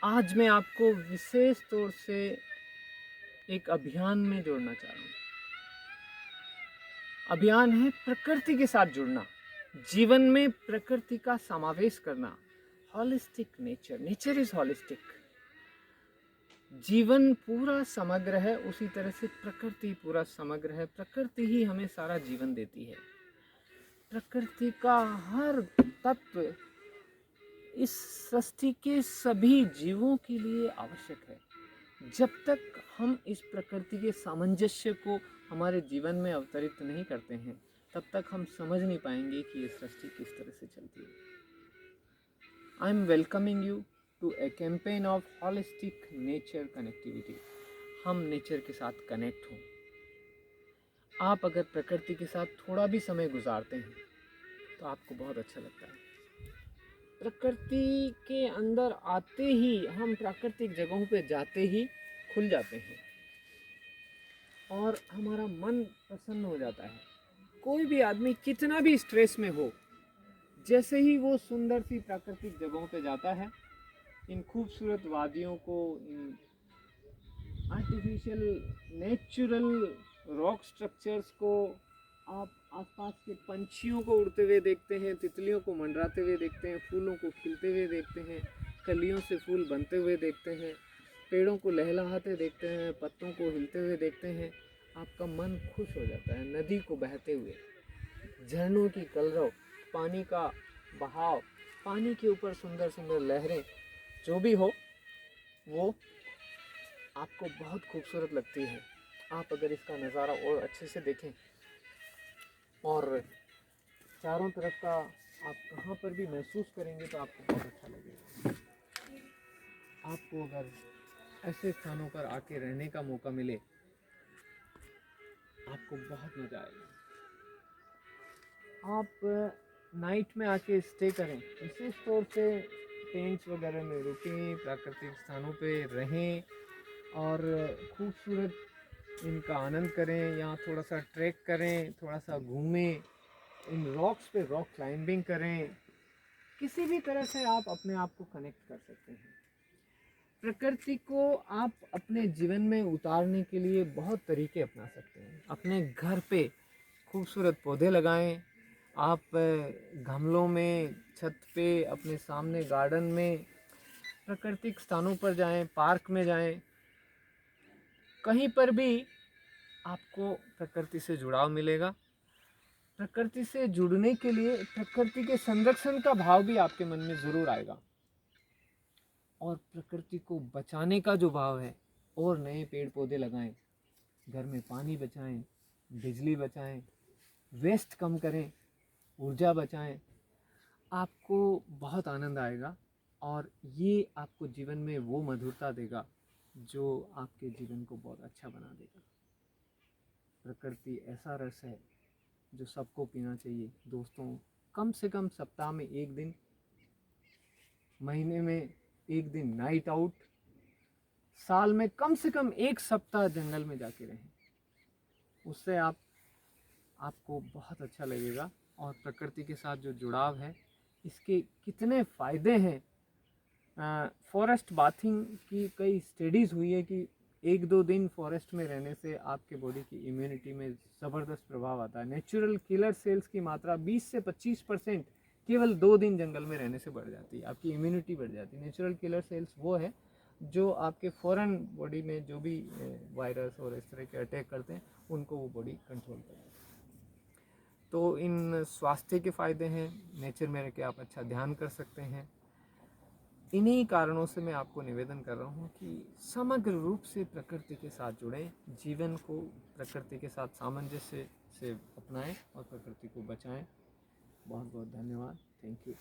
आज मैं आपको विशेष तौर से एक अभियान में जोड़ना चाह रहा हूँ। अभियान है प्रकृति के साथ जुड़ना, जीवन में प्रकृति का समावेश करना। Holistic nature, nature is holistic. जीवन पूरा समग्र है, उसी तरह से प्रकृति पूरा समग्र है। प्रकृति ही हमें सारा जीवन देती है। प्रकृति का हर तत्व इस सृष्टि के सभी जीवों के लिए आवश्यक है। जब तक हम इस प्रकृति के सामंजस्य को हमारे जीवन में अवतरित नहीं करते हैं, तब तक हम समझ नहीं पाएंगे कि ये सृष्टि किस तरह से चलती है। I am welcoming you to a campaign of holistic nature connectivity. हम नेचर के साथ कनेक्ट हों। आप अगर प्रकृति के साथ थोड़ा भी समय गुजारते हैं तो आपको बहुत अच्छा लगता है। प्रकृति के अंदर आते ही, हम प्राकृतिक जगहों पे जाते ही खुल जाते हैं और हमारा मन प्रसन्न हो जाता है। कोई भी आदमी कितना भी स्ट्रेस में हो, जैसे ही वो सुंदर सी प्राकृतिक जगहों पे जाता है, इन खूबसूरत वादियों को, in artificial natural rock structures को, आप आसपास के पंछियों को उड़ते हुए देखते हैं, तितलियों को मंडराते हुए देखते हैं, फूलों को खिलते हुए देखते हैं, कलियों से फूल बनते हुए देखते हैं, पेड़ों को लहलहाते देखते हैं, पत्तों को हिलते हुए देखते हैं, आपका मन खुश हो जाता है। नदी को बहते हुए, झरनों की कलरव, पानी का बहाव, पानी के ऊपर सुंदर सुंदर लहरें, जो भी हो वो आपको बहुत खूबसूरत लगती है। आप अगर इसका नज़ारा और अच्छे से देखें और चारों तरफ का आप कहाँ पर भी महसूस करेंगे तो आपको बहुत अच्छा लगेगा। आपको अगर ऐसे स्थानों पर आके रहने का मौका मिले, आपको बहुत मज़ा आएगा। आप नाइट में आके स्टे करें, विशेष तौर से टेंट्स वगैरह में रुकें, प्राकृतिक स्थानों पे रहें और खूबसूरत इनका आनंद करें। यहाँ थोड़ा सा ट्रैक करें, थोड़ा सा घूमें, इन रॉक्स पे रॉक क्लाइंबिंग करें। किसी भी तरह से आप अपने आप को कनेक्ट कर सकते हैं। प्रकृति को आप अपने जीवन में उतारने के लिए बहुत तरीके अपना सकते हैं। अपने घर पे खूबसूरत पौधे लगाएं, आप गमलों में, छत पे, अपने सामने गार्डन में, प्राकृतिक स्थानों पर जाएं, पार्क में जाएं, कहीं पर भी आपको प्रकृति से जुड़ाव मिलेगा। प्रकृति से जुड़ने के लिए प्रकृति के संरक्षण का भाव भी आपके मन में ज़रूर आएगा और प्रकृति को बचाने का जो भाव है, और नए पेड़ पौधे लगाएं, घर में पानी बचाएं, बिजली बचाएं, वेस्ट कम करें, ऊर्जा बचाएं। आपको बहुत आनंद आएगा और ये आपको जीवन में वो मधुरता देगा जो आपके जीवन को बहुत अच्छा बना देगा। प्रकृति ऐसा रस है जो सबको पीना चाहिए। दोस्तों, कम से कम सप्ताह में एक दिन, महीने में एक दिन नाइट आउट, साल में कम से कम एक सप्ताह जंगल में जाके रहें। उससे आपको बहुत अच्छा लगेगा। और प्रकृति के साथ जो जुड़ाव है, इसके कितने फ़ायदे हैं। फॉरेस्ट बाथिंग की कई स्टडीज़ हुई है कि 1-2 दिन फॉरेस्ट में रहने से आपके बॉडी की इम्यूनिटी में ज़बरदस्त प्रभाव आता है। नेचुरल किलर सेल्स की मात्रा 20 से 25% केवल 2 दिन जंगल में रहने से बढ़ जाती है। आपकी इम्यूनिटी बढ़ जाती है। नेचुरल किलर सेल्स वो है जो आपके फ़ौरन बॉडी में जो भी वायरस और इस तरह के अटैक करते हैं, उनको वो बॉडी कंट्रोल करती है। तो इन स्वास्थ्य के फ़ायदे हैं। नेचर में रह के आप अच्छा ध्यान कर सकते हैं। इन्हीं कारणों से मैं आपको निवेदन कर रहा हूँ कि समग्र रूप से प्रकृति के साथ जुड़ें, जीवन को प्रकृति के साथ सामंजस्य से अपनाएं और प्रकृति को बचाएं। बहुत बहुत धन्यवाद। Thank you.